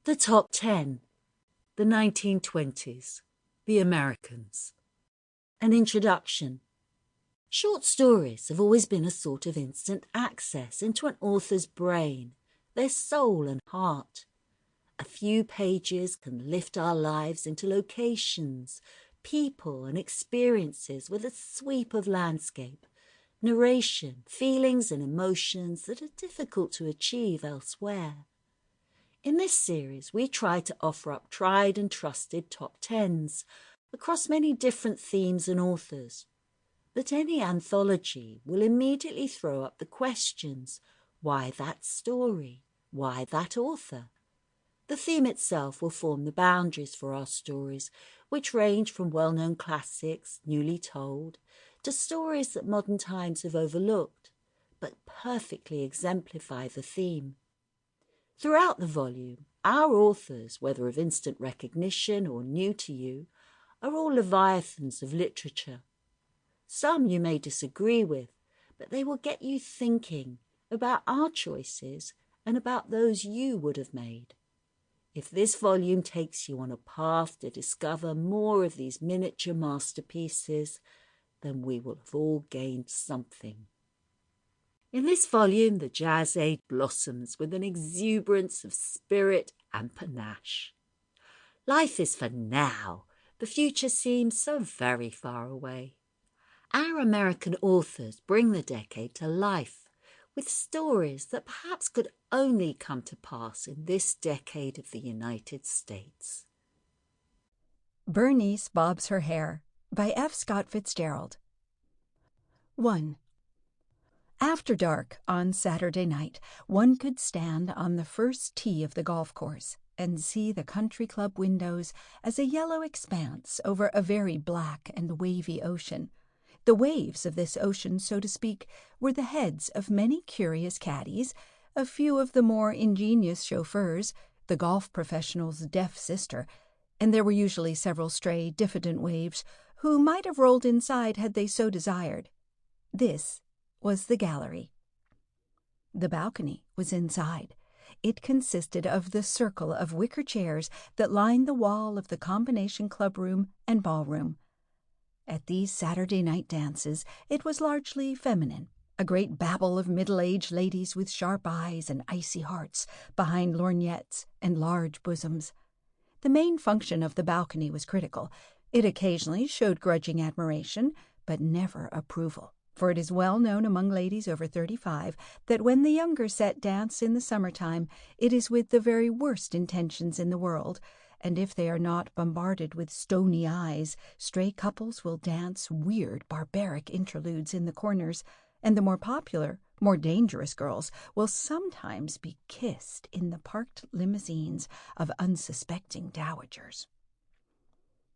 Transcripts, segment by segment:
The Top 10. The 1920's. The Americans. An introduction. Short stories have always been a sort of instant access into an author's brain, their soul and heart. A few pages can lift our lives into locations, people and experiences with a sweep of landscape, narration, feelings and emotions that are difficult to achieve elsewhere. In this series, we try to offer up tried and trusted top tens across many different themes and authors. But any anthology will immediately throw up the questions: why that story? Why that author? The theme itself will form the boundaries for our stories, which range from well-known classics, newly told, to stories that modern times have overlooked, but perfectly exemplify the theme. Throughout the volume, our authors, whether of instant recognition or new to you, are all leviathans of literature. Some you may disagree with, but they will get you thinking about our choices and about those you would have made. If this volume takes you on a path to discover more of these miniature masterpieces, then we will have all gained something. In this volume, the jazz age blossoms with an exuberance of spirit and panache. Life is for now. The future seems so very far away. Our American authors bring the decade to life with stories that perhaps could only come to pass in this decade of the United States. Bernice Bobs Her Hair by F Scott Fitzgerald. 1. After dark on Saturday night, one could stand on the first tee of the golf course and see the country club windows as a yellow expanse over a very black and wavy ocean. The waves of this ocean, so to speak, were the heads of many curious caddies, a few of the more ingenious chauffeurs, the golf professional's deaf sister, and there were usually several stray, diffident waves who might have rolled inside had they so desired. This was the gallery. The balcony was inside. It consisted of the circle of wicker chairs that lined the wall of the combination clubroom and ballroom. At these Saturday night dances, it was largely feminine, a great babble of middle-aged ladies with sharp eyes and icy hearts behind lorgnettes and large bosoms. The main function of the balcony was critical. It occasionally showed grudging admiration, but never approval. For it is well known among ladies over 35 that when the younger set dance in the summertime, it is with the very worst intentions in the world, and if they are not bombarded with stony eyes, stray couples will dance weird, barbaric interludes in the corners, and the more popular, more dangerous girls will sometimes be kissed in the parked limousines of unsuspecting dowagers.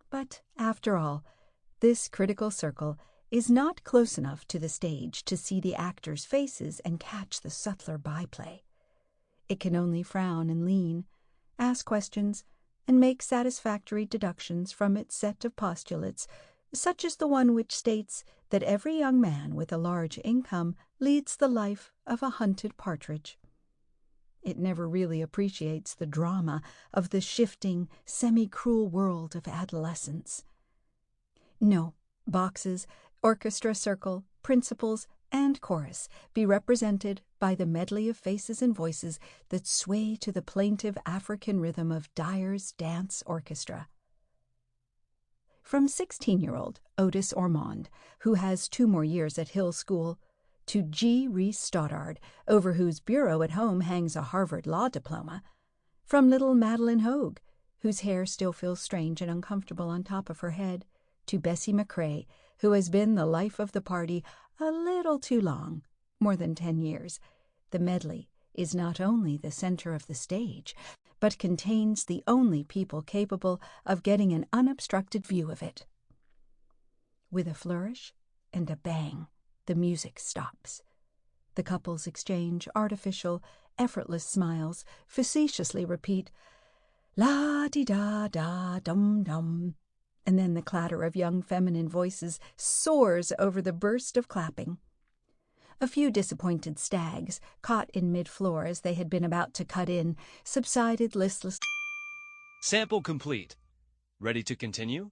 But, after all, this critical circle is not close enough to the stage to see the actors' faces and catch the subtler byplay. It can only frown and lean, ask questions, and make satisfactory deductions from its set of postulates, such as the one which states that every young man with a large income leads the life of a hunted partridge. It never really appreciates the drama of the shifting, semi-cruel world of adolescence. No, boxes, orchestra circle, principals, and chorus be represented by the medley of faces and voices that sway to the plaintive African rhythm of Dyer's dance orchestra. From 16-year-old Otis Ormond, who has 2 more years at Hill School, to G. Reese Stoddard, over whose bureau at home hangs a Harvard law diploma. From little Madeline Hogue, whose hair still feels strange and uncomfortable on top of her head, to Bessie McCrae, who has been the life of the party a little too long, more than 10 years. The medley is not only the center of the stage, but contains the only people capable of getting an unobstructed view of it. With a flourish and a bang, the music stops. The couples exchange artificial, effortless smiles, facetiously repeat, la-di-da-da-dum-dum, and then the clatter of young feminine voices soars over the burst of clapping. A few disappointed stags, caught in mid-floor as they had been about to cut in, subsided listlessly Sample complete. Ready to continue?